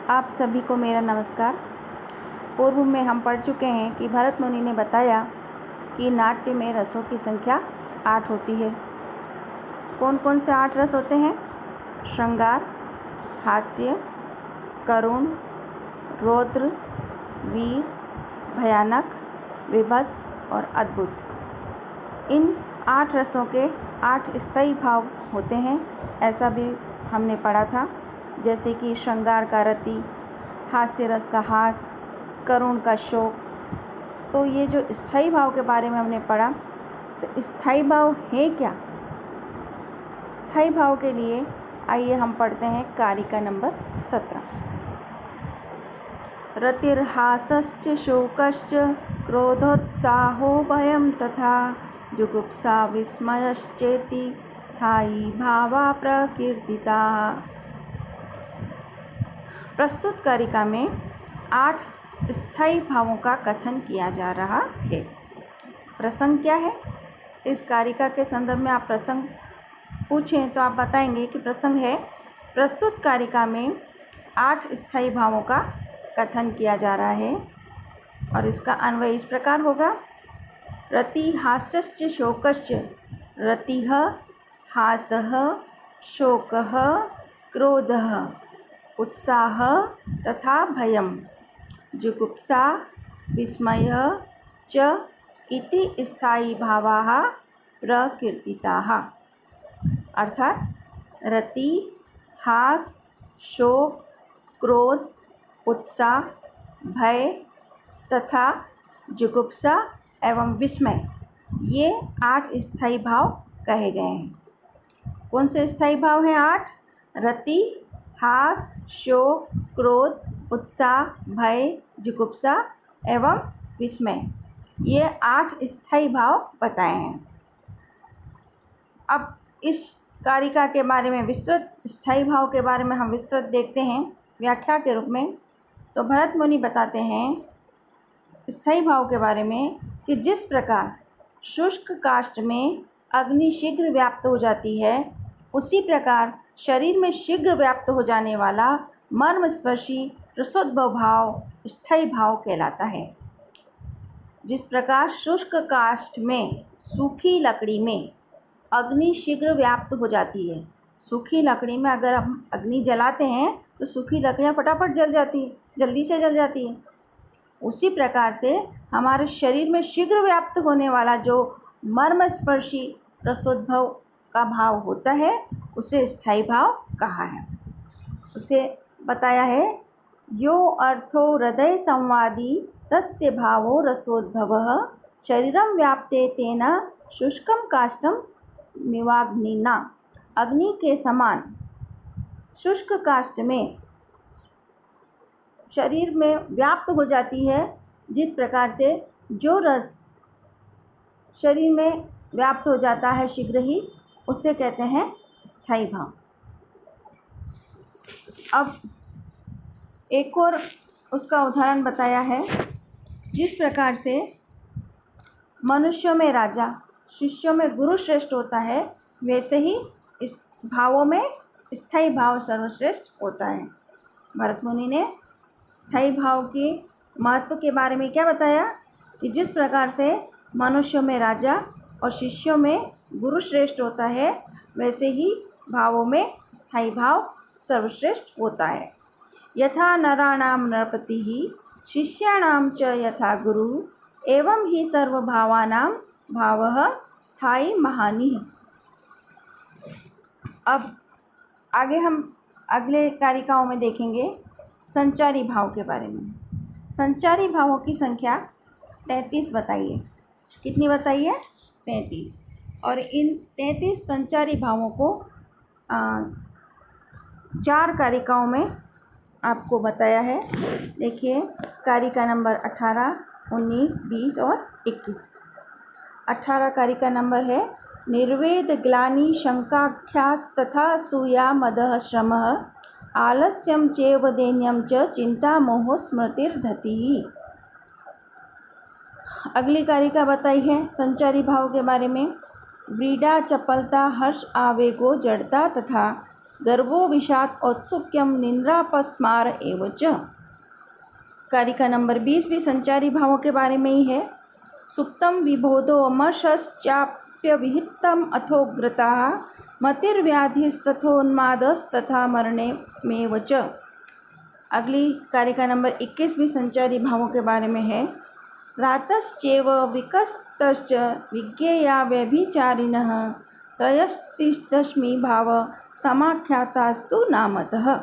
आप सभी को मेरा नमस्कार। पूर्व में हम पढ़ चुके हैं कि भरत मुनि ने बताया कि नाट्य में रसों की संख्या 8 होती है। कौन कौन से 8 रस होते हैं? श्रृंगार, हास्य, करुण, रौद्र, वीर, भयानक, विभत्स और अद्भुत। इन 8 रसों के 8 स्थायी भाव होते हैं, ऐसा भी हमने पढ़ा था। जैसे कि श्रृंगार का रति, हास्य रस का हास, करुण का शोक। तो ये जो स्थायी भाव के बारे में हमने पढ़ा, तो स्थायी भाव है क्या? स्थायी भाव के लिए आइए हम पढ़ते हैं कारिका नंबर 17। रतिर्हासश्च शोकश्च क्रोधोत्साहो भयं तथा जुगुप्सा विस्मयश्चेति स्थायी भावा प्रकीर्तिताः। प्रस्तुत कारिका में 8 स्थायी भावों का कथन किया जा रहा है। प्रसंग क्या है? इस कारिका के संदर्भ में आप प्रसंग पूछें तो आप बताएंगे कि प्रसंग है, प्रस्तुत कारिका में 8 स्थायी भावों का कथन किया जा रहा है और इसका अन्वय इस प्रकार होगा। रति हास्यश्च शोकश्च। रतिः हासः शोकः क्रोधः उत्साह तथा भयं जुगुप्सा विस्मयः च इति स्थायी भावाः प्रकीर्तिताः। अर्थात रति, हास, शोक, क्रोध, उत्साह, भय तथा जुगुप्सा एवं विस्मय, ये 8 स्थायी भाव कहे गए हैं। कौन से स्थायी भाव हैं 8? रति, हास, शोक, क्रोध, उत्साह, भय, जुगुप्सा एवं विस्मय, ये 8 स्थायी भाव बताए हैं। अब इस कारिका के बारे में विस्तृत, स्थायी भाव के बारे में हम विस्तृत देखते हैं व्याख्या के रूप में। तो भरत मुनि बताते हैं स्थायी भाव के बारे में कि जिस प्रकार शुष्क काष्ठ में अग्नि शीघ्र व्याप्त हो जाती है, उसी प्रकार शरीर में शीघ्र व्याप्त हो जाने वाला मर्मस्पर्शी रसोद्भव भाव स्थायी भाव कहलाता है। जिस प्रकार शुष्क काष्ठ में, सूखी लकड़ी में अग्नि शीघ्र व्याप्त हो जाती है। सूखी लकड़ी में अगर हम अग्नि जलाते हैं तो सूखी लकड़ियाँ फटाफट जल जाती है, जल्दी से जल जाती है। उसी प्रकार से हमारे शरीर में शीघ्र व्याप्त होने वाला जो मर्मस्पर्शी रसोद्भव का भाव होता है, उसे स्थायी भाव कहा है। उसे बताया है, यो अर्थो हृदय संवादी तस्य भावो रसोद्भवः शरीरम व्याप्ते तेन शुष्कम काष्ठम मिवाग्निना। अग्नि के समान शुष्क काष्ठ में शरीर में व्याप्त हो जाती है, जिस प्रकार से जो रस शरीर में व्याप्त हो जाता है शीघ्र ही, उसे कहते हैं स्थायी भाव। अब एक और उसका उदाहरण बताया है। जिस प्रकार से मनुष्यों में राजा, शिष्यों में गुरु श्रेष्ठ होता है, वैसे ही इस भावों में स्थायी भाव सर्वश्रेष्ठ होता है। भरत मुनि ने स्थायी भाव के महत्व के बारे में क्या बताया कि जिस प्रकार से मनुष्यों में राजा और शिष्यों में गुरु श्रेष्ठ होता है, वैसे ही भावों में स्थायी भाव सर्वश्रेष्ठ होता है। यथा नराणां नरपतिः शिष्याणां च यथा गुरु एवं ही सर्वभावानां भावः स्थायी महानिः। अब आगे हम अगले कारिकाओं में देखेंगे संचारी भाव के बारे में। संचारी भावों की संख्या 33 बताइए। कितनी बताइए? 33। और इन 33 संचारी भावों को 4 कारिकाओं में आपको बताया है। देखिए, कारिका नंबर 18, 19, 20 और 21। 18 कारिका नंबर है, निर्वेद ग्लानि शंकाख्यास तथा सूया मदः श्रमः आलस्यम चैव दैन्यम च चिंता मोह स्मृतिर्धतिः। अगली कारिका बताई है संचारी भाव के बारे में। व्रीडा चपलता हर्ष आवेगो जड़ता तथा गर्वो विषाद औत्सुक्यम निंद्रापस्मार एवच। कारिका नंबर 20 भी संचारी भावों के बारे में ही है। सुप्तम विबोधो अमर्षश्चाप्य विहितम अथोग्रता मतिर्व्याधिस्तथोन्मादस्तथा मरणे में वच। अगली कारिका नंबर 21 भी संचारी भावों के बारे में है। त्रातश्चैव विकस्तश्च विज्ञेया व्यभिचारिणः त्रयस्तिदश्मी भाव समाख्यातास्तु नामतः।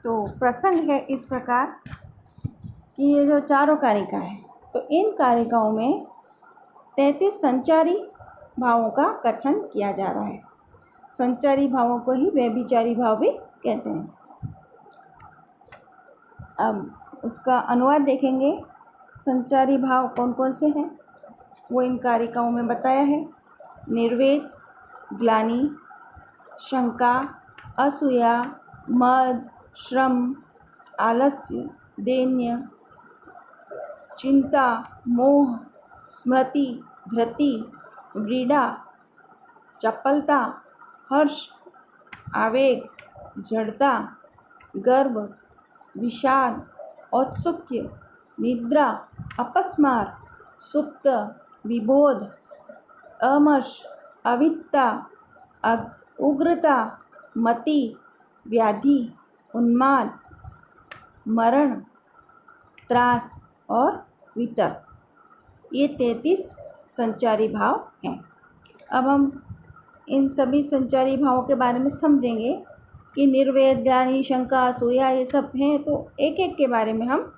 तो प्रसंग है इस प्रकार कि ये जो चारों कारिका है, तो इन कारिकाओं में 33 संचारी भावों का कथन किया जा रहा है। संचारी भावों को ही व्यभिचारी भाव भी कहते हैं। अब उसका अनुवाद देखेंगे। संचारी भाव कौन कौन से हैं वो इन कारिकाओं में बताया है। निर्वेद, ग्लानि, शंका, असूया, मद, श्रम, आलस्य, दैन्य, चिंता, मोह, स्मृति, धृति, व्रीड़ा, चपलता, हर्ष, आवेग, जड़ता, गर्व, विषाद, औत्सुक्य, निद्रा, अपस्मार, सुप्त, विबोध, अमर्ष, अविद्या, उग्रता, मति, व्याधि, उन्माद, मरण, त्रास और वितर्क, ये 33 संचारी भाव हैं। अब हम इन सभी संचारी भावों के बारे में समझेंगे कि निर्वेद, ग्लानि, शंका, असूया ये सब हैं, तो एक एक के बारे में हम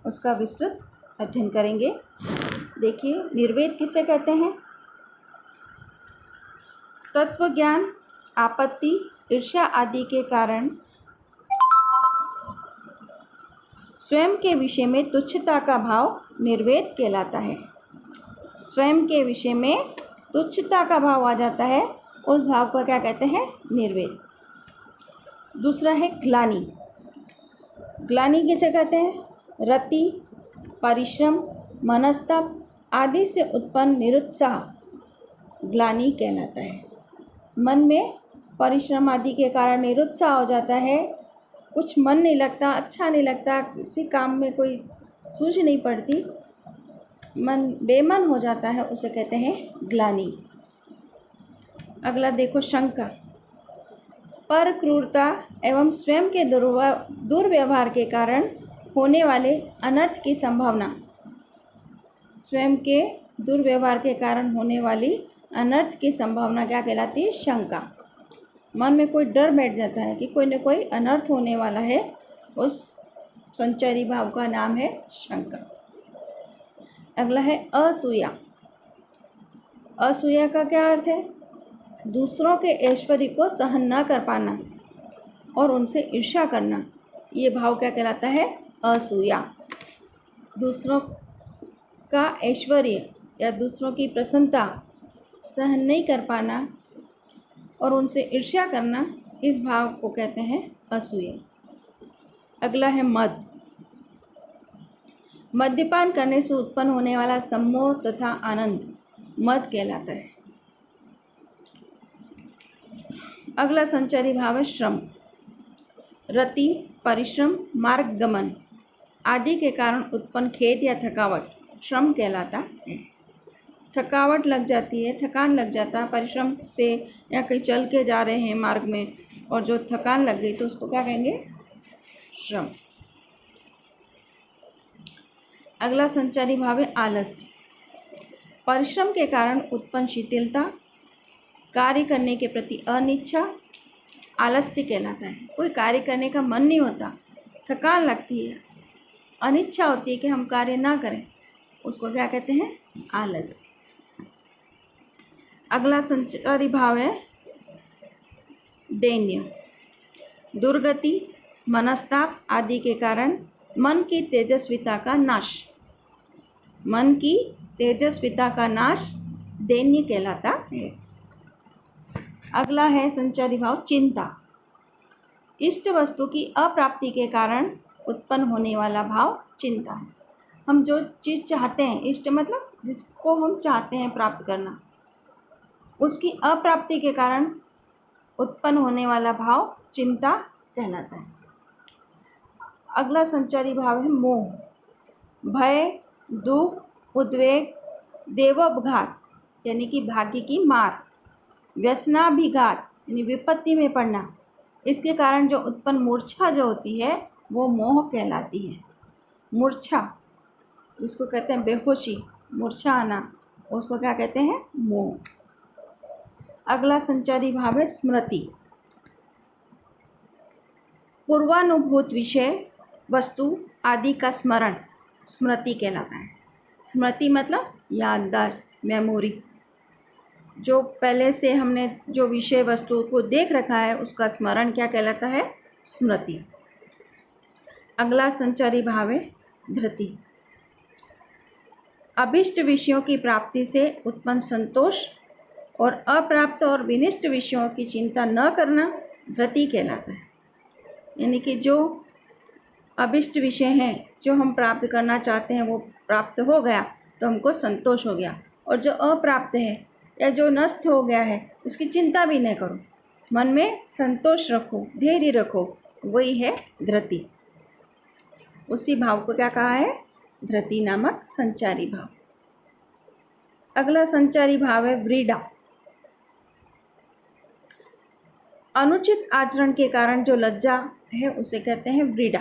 उसका विस्तृत अध्ययन करेंगे। देखिए, निर्वेद किसे कहते हैं? तत्व ज्ञान, आपत्ति, ईर्ष्या आदि के कारण स्वयं के विषय में तुच्छता का भाव निर्वेद कहलाता है। स्वयं के विषय में तुच्छता का भाव आ जाता है, उस भाव को क्या कहते हैं? निर्वेद। दूसरा है ग्लानि। ग्लानि किसे कहते हैं? रति, परिश्रम, मनस्ताप आदि से उत्पन्न निरुत्साह ग्लानि कहलाता है। मन में परिश्रम आदि के कारण निरुत्साह हो जाता है, कुछ मन नहीं लगता, अच्छा नहीं लगता, किसी काम में कोई सूझ नहीं पड़ती, मन बेमन हो जाता है, उसे कहते हैं ग्लानि। अगला देखो शंका। पर क्रूरता एवं स्वयं के दुर्व्यवहार के कारण होने वाले अनर्थ की संभावना। स्वयं के दुर्व्यवहार के कारण होने वाली अनर्थ की संभावना क्या कहलाती है? शंका। मन में कोई डर बैठ जाता है कि कोई न कोई अनर्थ होने वाला है, उस संचारी भाव का नाम है शंका। अगला है असूया। असूया का क्या अर्थ है? दूसरों के ऐश्वर्य को सहन न कर पाना और उनसे ईर्ष्या करना, ये भाव क्या कहलाता है? असूया। दूसरों का ऐश्वर्य या दूसरों की प्रसन्नता सहन नहीं कर पाना और उनसे ईर्ष्या करना, इस भाव को कहते हैं असूया। अगला है मद। मद्यपान करने से उत्पन्न होने वाला सम्मोह तथा आनंद मद कहलाता है। अगला संचारी भाव है श्रम। रति, परिश्रम, मार्गगमन आदि के कारण उत्पन्न खेद या थकावट श्रम कहलाता है। थकावट लग जाती है, थकान लग जाता है परिश्रम से, या कहीं चल के जा रहे हैं मार्ग में और जो थकान लग गई तो उसको क्या कहेंगे? श्रम। अगला संचारी भाव है आलस्य। परिश्रम के कारण उत्पन्न शिथिलता, कार्य करने के प्रति अनिच्छा आलस्य कहलाता है। कोई कार्य करने का मन नहीं होता, थकान लगती है, अनिच्छा होती है कि हम कार्य ना करें, उसको क्या कहते हैं? आलस्य। अगला संचारी भाव है दैन्य। दुर्गति, मनस्ताप आदि के कारण मन की तेजस्विता का नाश। मन की तेजस्विता का नाश दैन्य कहलाता है। अगला है संचारी भाव चिंता। इष्ट वस्तु की अप्राप्ति के कारण उत्पन्न होने वाला भाव चिंता है। हम जो चीज़ चाहते हैं, इष्ट मतलब जिसको हम चाहते हैं प्राप्त करना, उसकी अप्राप्ति के कारण उत्पन्न होने वाला भाव चिंता कहलाता है। अगला संचारी भाव है मोह। भय, दुख, उद्वेग, देवोपघात यानी कि भाग्य की मार, व्यसनाभिघात यानी विपत्ति में पड़ना, इसके कारण जो उत्पन्न मूर्छा जो होती है वो मोह कहलाती है। मूर्छा जिसको कहते हैं बेहोशी, मूर्छा आना, उसको क्या कहते हैं? मोह। अगला संचारी भाव है स्मृति। पूर्वानुभूत विषय, वस्तु आदि का स्मरण स्मृति कहलाता है। स्मृति मतलब याददाश्त, मेमोरी। जो पहले से हमने जो विषय वस्तु को देख रखा है उसका स्मरण क्या कहलाता है? स्मृति। अगला संचारी भाव है धृति। अभिष्ट विषयों की प्राप्ति से उत्पन्न संतोष और अप्राप्त और विनिष्ट विषयों की चिंता न करना धृति कहलाता है। यानी कि जो अभिष्ट विषय हैं जो हम प्राप्त करना चाहते हैं वो प्राप्त हो गया तो हमको संतोष हो गया, और जो अप्राप्त है या जो नष्ट हो गया है उसकी चिंता भी नहीं करो, मन में संतोष रखो, धैर्य रखो, वही है धृति। उसी भाव को क्या कहा है? धृति नामक संचारी भाव। अगला संचारी भाव है व्रीडा। अनुचित आचरण के कारण जो लज्जा है उसे कहते हैं व्रीडा।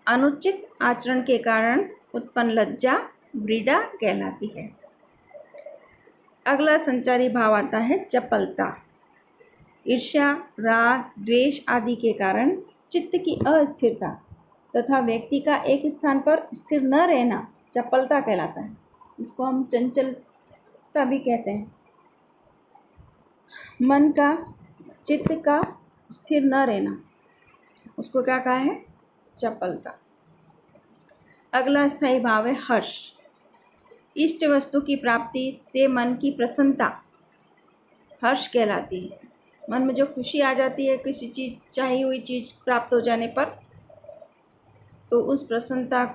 अनुचित आचरण के कारण उत्पन्न लज्जा व्रीडा कहलाती है। अगला संचारी भाव आता है चपलता। ईर्ष्या, राग, द्वेष आदि के कारण चित्त की अस्थिरता तथा व्यक्ति का एक स्थान पर स्थिर न रहना चपलता कहलाता है। इसको हम चंचलता भी कहते हैं। मन का, चित्त का स्थिर न रहना, उसको क्या कहा है? चपलता। अगला स्थायी भाव है हर्ष। इष्ट वस्तु की प्राप्ति से मन की प्रसन्नता हर्ष कहलाती है। मन में जो खुशी आ जाती है किसी चीज़, चाहिए हुई चीज़ प्राप्त हो जाने पर, तो उस प्रसन्नता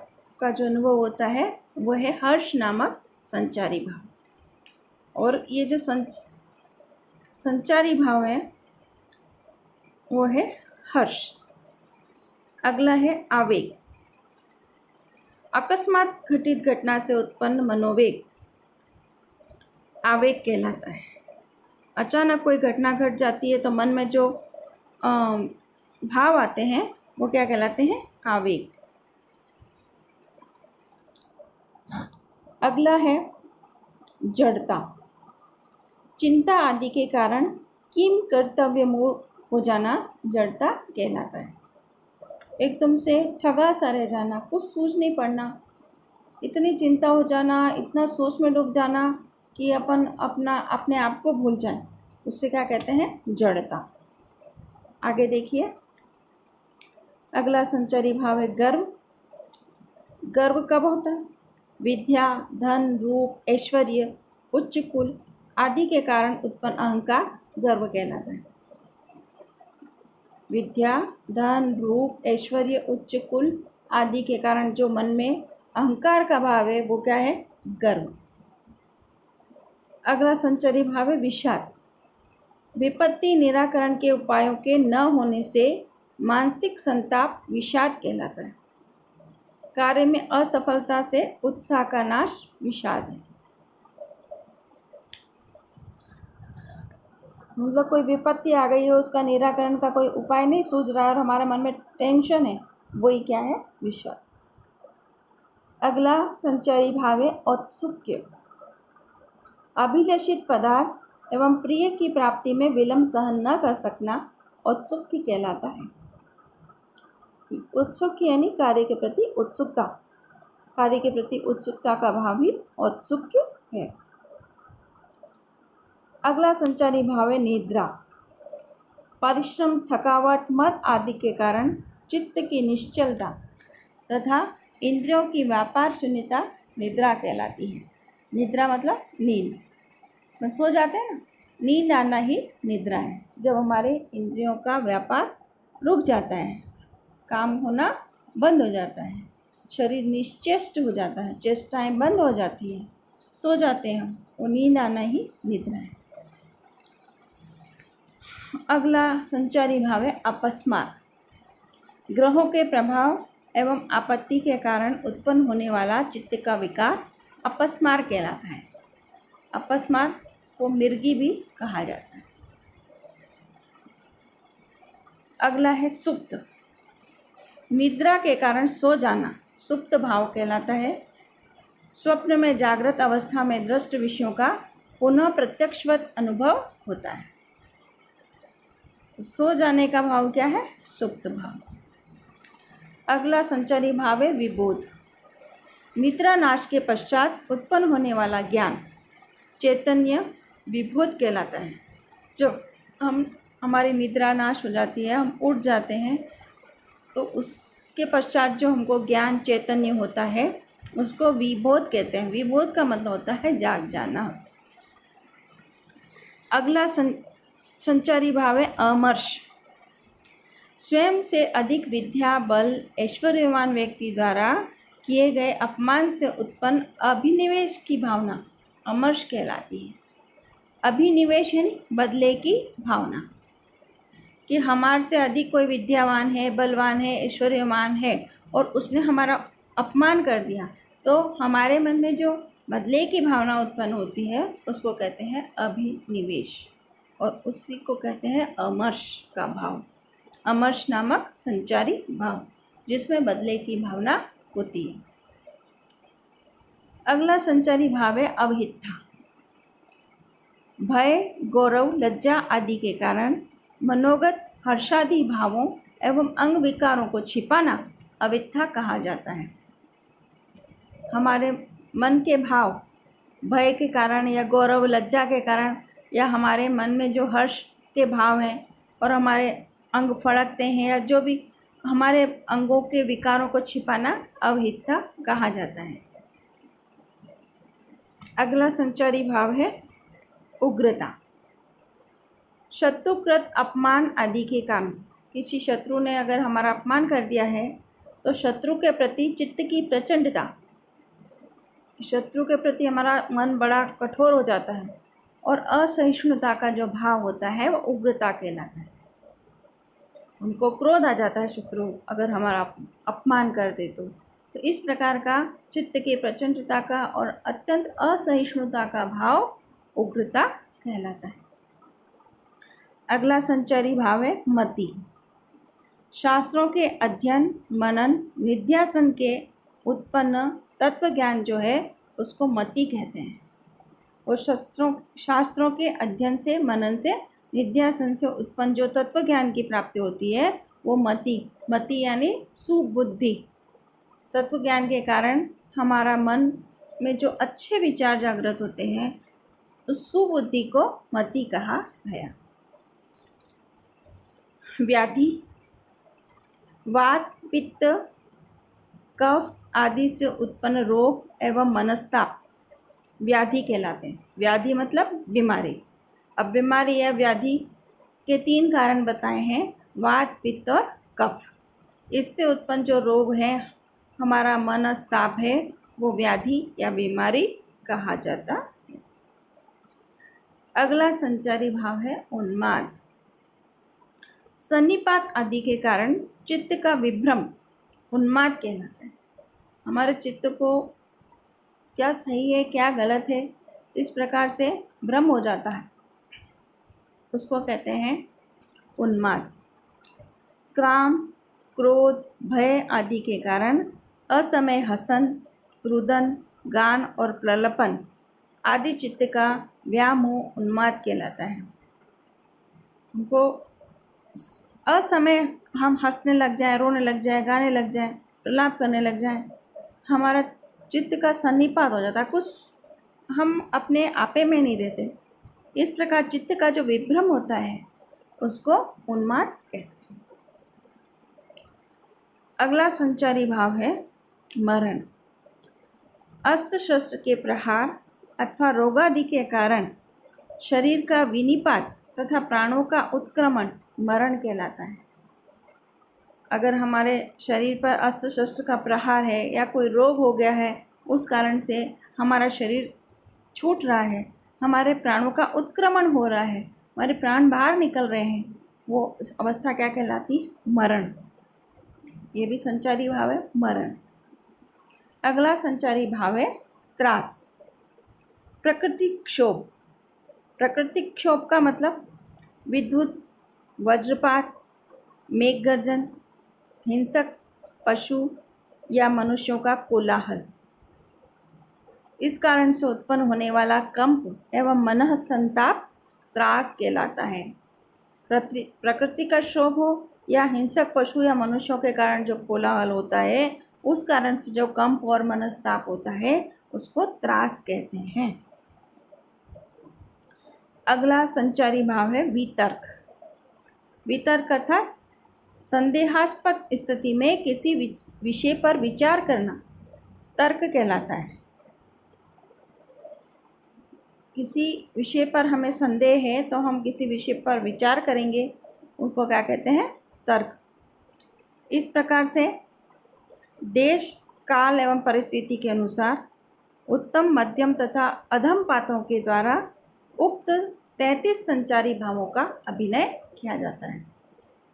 का जो अनुभव होता है वो है हर्ष नामक संचारी भाव। और ये जो संचारी भाव है वो है हर्ष। अगला है आवेग। अकस्मात घटित घटना से उत्पन्न मनोवेग आवेग कहलाता है। अचानक कोई घटना घट जाती है तो मन में जो भाव आते हैं वो क्या कहलाते हैं? आवेग। अगला है जड़ता। चिंता आदि के कारण किम कर्तव्य मूल हो जाना जड़ता कहलाता है। एकदम से ठगा सा रह जाना, कुछ सूझ नहीं पड़ना, इतनी चिंता हो जाना, इतना सोच में डूब जाना कि अपने आप को भूल जाएं, उससे क्या कहते हैं? जड़ता। आगे देखिए, अगला संचारी भाव है गर्व। गर्व कब होता है? विद्या, धन, रूप, ऐश्वर्य, उच्च कुल आदि के कारण उत्पन्न अहंकार गर्व कहलाता है। विद्या, धन, रूप, ऐश्वर्य, उच्च कुल आदि के कारण जो मन में अहंकार का भाव है वो क्या है? गर्व। अगला संचारी भाव है विषाद। विपत्ति निराकरण के उपायों के न होने से मानसिक संताप विषाद कहलाता है। कार्य में असफलता से उत्साह का नाश विषाद है। मतलब कोई विपत्ति आ गई है, उसका निराकरण का कोई उपाय नहीं सूझ रहा है और हमारे मन में टेंशन है, वही क्या है? विषाद। अगला संचारी भाव है औत्सुक्य। अभिलषित पदार्थ एवं प्रिय की प्राप्ति में विलंब सहन न कर सकना औत्सुक्य कहलाता है। उत्सुक यानी कार्य के प्रति उत्सुकता, कार्य के प्रति उत्सुकता का भाव ही औत्सुक्य है। अगला संचारी भाव है निद्रा। परिश्रम, थकावट, मद आदि के कारण चित्त की निश्चलता तथा इंद्रियों की व्यापार शून्यता निद्रा कहलाती है। निद्रा मतलब नींद, हम सो जाते हैं ना, नींद आना ही निद्रा है। जब हमारे इंद्रियों का व्यापार रुक जाता है, काम होना बंद हो जाता है, शरीर निश्चेष्ट हो जाता है, चेष्टाएं बंद हो जाती है, सो जाते हैं हम, वो नींद आना ही निद्रा है। अगला संचारी भाव है अपस्मार। ग्रहों के प्रभाव एवं आपत्ति के कारण उत्पन्न होने वाला चित्त का विकार अपस्मार कहलाता है। अपस्मार को मिर्गी भी कहा जाता है। अगला है सुप्त। निद्रा के कारण सो जाना सुप्त भाव कहलाता है। स्वप्न में जागृत अवस्था में दृष्ट विषयों का पुनः प्रत्यक्षवत अनुभव होता है। तो सो जाने का भाव क्या है? सुप्त भाव। अगला संचारी भाव है विबोध। निद्रा नाश के पश्चात उत्पन्न होने वाला ज्ञान चैतन्य विबोध कहलाता है। जब हमारी निद्रा नाश हो जाती है, हम उठ जाते हैं, तो उसके पश्चात जो हमको ज्ञान चैतन्य होता है उसको विबोध कहते हैं। विबोध का मतलब होता है जाग जाना। अगला संचारी भाव है अमर्ष। स्वयं से अधिक विद्या बल ऐश्वर्यवान व्यक्ति द्वारा किए गए अपमान से उत्पन्न अभिनिवेश की भावना अमर्ष कहलाती है। अभिनिवेश यानी बदले की भावना, कि हमारे से अधिक कोई विद्यावान है, बलवान है, ऐश्वर्यवान है और उसने हमारा अपमान कर दिया, तो हमारे मन में जो बदले की भावना उत्पन्न होती है उसको कहते हैं अभिनिवेश, और उसी को कहते हैं अमर्ष का भाव। अमर्ष नामक संचारी भाव जिसमें बदले की भावना होती है। अगला संचारी भाव है अवहिता। भय, गौरव, लज्जा आदि के कारण मनोगत हर्षादि भावों एवं अंग विकारों को छिपाना अविद्या कहा जाता है। हमारे मन के भाव भय के कारण या गौरव लज्जा के कारण या हमारे मन में जो हर्ष के भाव हैं और हमारे अंग फड़कते हैं या जो भी हमारे अंगों के विकारों को छिपाना अवहिता कहा जाता है। अगला संचारी भाव है उग्रता। शत्रुकृत अपमान आदि के कारण किसी शत्रु ने अगर हमारा अपमान कर दिया है तो शत्रु के प्रति चित्त की प्रचंडता, शत्रु के प्रति हमारा मन बड़ा कठोर हो जाता है और असहिष्णुता का जो भाव होता है वो उग्रता कहलाता है। उनको क्रोध आ जाता है शत्रु अगर हमारा अपमान कर दे तो इस प्रकार का चित्त की प्रचंडता का और अत्यंत असहिष्णुता का भाव उग्रता कहलाता है। अगला संचारी भाव है मति। शास्त्रों के अध्ययन मनन निध्यासन के उत्पन्न तत्व ज्ञान जो है उसको मति कहते हैं। और शास्त्रों के अध्ययन से मनन से निध्यासन से उत्पन्न जो तत्व ज्ञान की प्राप्ति होती है वो मति यानी सुबुद्धि। तत्व ज्ञान के कारण हमारा मन में जो अच्छे विचार जागृत होते हैं उस सुबुद्धि को मति कहा गया। व्याधि, वात, पित्त, कफ आदि से उत्पन्न रोग एवं मनस्ताप व्याधि कहलाते हैं। व्याधि मतलब बीमारी। अब बीमारी या व्याधि के 3 कारण बताए हैं, वात, पित्त और कफ। इससे उत्पन्न जो रोग है, हमारा मनस्ताप है, वो व्याधि या बीमारी कहा जाता है। अगला संचारी भाव है उन्माद। सन्निपात आदि के कारण चित्त का विभ्रम उन्माद कहलाता है। हमारे चित्त को क्या सही है क्या गलत है इस प्रकार से भ्रम हो जाता है, उसको कहते हैं उन्माद। क्राम, क्रोध, भय आदि के कारण असमय हसन, रुदन, गान और प्रलपन आदि चित्त का व्यामोह उन्माद कहलाता है। हमको असमय हम हंसने लग जाए, रोने लग जाए, गाने लग जाए, प्रलाप करने लग जाए, हमारा चित्त का सन्निपात हो जाता है, कुछ हम अपने आपे में नहीं रहते। इस प्रकार चित्त का जो विभ्रम होता है उसको उन्माद कहते हैं। अगला संचारी भाव है मरण। अस्त्र शस्त्र के प्रहार अथवा रोगादि के कारण शरीर का विनिपात तथा प्राणों का उत्क्रमण मरण कहलाता है। अगर हमारे शरीर पर अस्त्र शस्त्र का प्रहार है या कोई रोग हो गया है, उस कारण से हमारा शरीर छूट रहा है, हमारे प्राणों का उत्क्रमण हो रहा है, हमारे प्राण बाहर निकल रहे हैं, वो अवस्था क्या कहलाती? मरण। ये भी संचारी भाव है, मरण। अगला संचारी भाव है त्रास। प्राकृतिक क्षोभ। प्राकृतिक क्षोभ का मतलब विद्युत, वज्रपात, मेघ गर्जन, हिंसक पशु या मनुष्यों का कोलाहल। इस कारण से उत्पन्न होने वाला कंप एवं मन संताप त्रास कहलाता है। प्रकृति का क्षोभ हो या हिंसक पशु या मनुष्यों के कारण जो कोलाहल होता है, उस कारण से जो कंप और मनस्ताप होता है, उसको त्रास कहते हैं। अगला संचारी भाव है वितर्क। वितर्क अर्थात संदेहास्पद स्थिति में किसी विषय पर विचार करना तर्क कहलाता है। किसी विषय पर हमें संदेह है तो हम किसी विषय पर विचार करेंगे, उसको क्या कहते हैं? तर्क। इस प्रकार से देश, काल एवं परिस्थिति के अनुसार उत्तम, मध्यम तथा अधम पात्रों के द्वारा उक्त 33 संचारी भावों का अभिनय किया जाता है।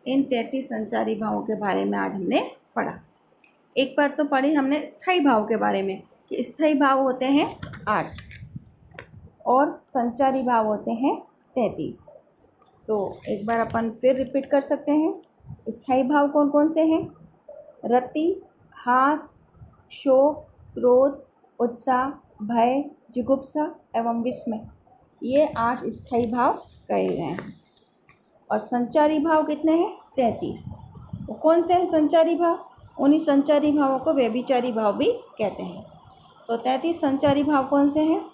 इन 33 संचारी भावों के बारे में आज हमने पढ़ा। एक बार तो पढ़ी हमने स्थायी भाव के बारे में कि स्थायी भाव होते हैं 8 और संचारी भाव होते हैं 33। तो एक बार अपन फिर रिपीट कर सकते हैं। स्थायी भाव कौन कौन से हैं? रति, हास, शोक, क्रोध, उत्साह, भय, जुगुप्सा एवं विस्मय, ये 8 स्थायी भाव कहे गए हैं। और संचारी भाव कितने हैं? 33। वो कौन से हैं संचारी भाव? उन्हीं संचारी भावों को व्यभिचारी भाव भी कहते हैं। तो 33 संचारी भाव कौन से हैं?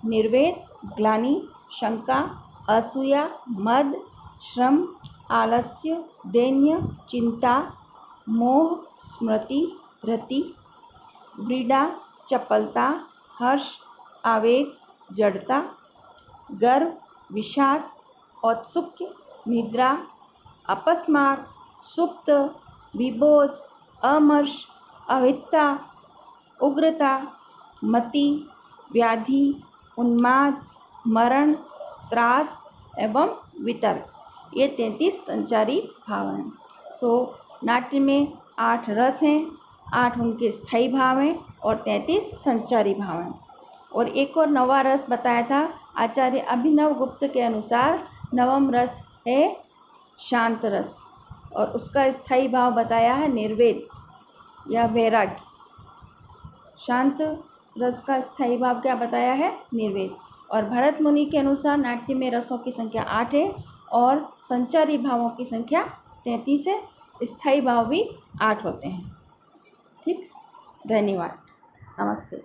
निर्वेद, ग्लानि, शंका, असूया, मद, श्रम, आलस्य, दैन्य, चिंता, मोह, स्मृति, धृति, व्रीड़ा, चपलता, हर्ष, आवेग, जड़ता, गर्व, विषाद, औत्सुक्य, निद्रा, अपस्मार, सुप्त, विबोध, अमर्ष, अविद्या, उग्रता, मति, व्याधि, उन्माद, मरण, त्रास एवं वितर्क, ये 33 संचारी भाव हैं। तो नाट्य में 8 रस हैं, 8 उनके स्थायी भाव हैं और 33 संचारी भाव हैं। और एक और नवा रस बताया था आचार्य अभिनव गुप्त के अनुसार, नवम रस है शांत रस और उसका स्थायी भाव बताया है निर्वेद या वैराग्य। शांत रस का स्थायी भाव क्या बताया है? निर्वेद। और भरत मुनि के अनुसार नाट्य में रसों की संख्या 8 है और संचारी भावों की संख्या 33 है। स्थायी भाव भी 8 होते हैं। ठीक, धन्यवाद, नमस्ते।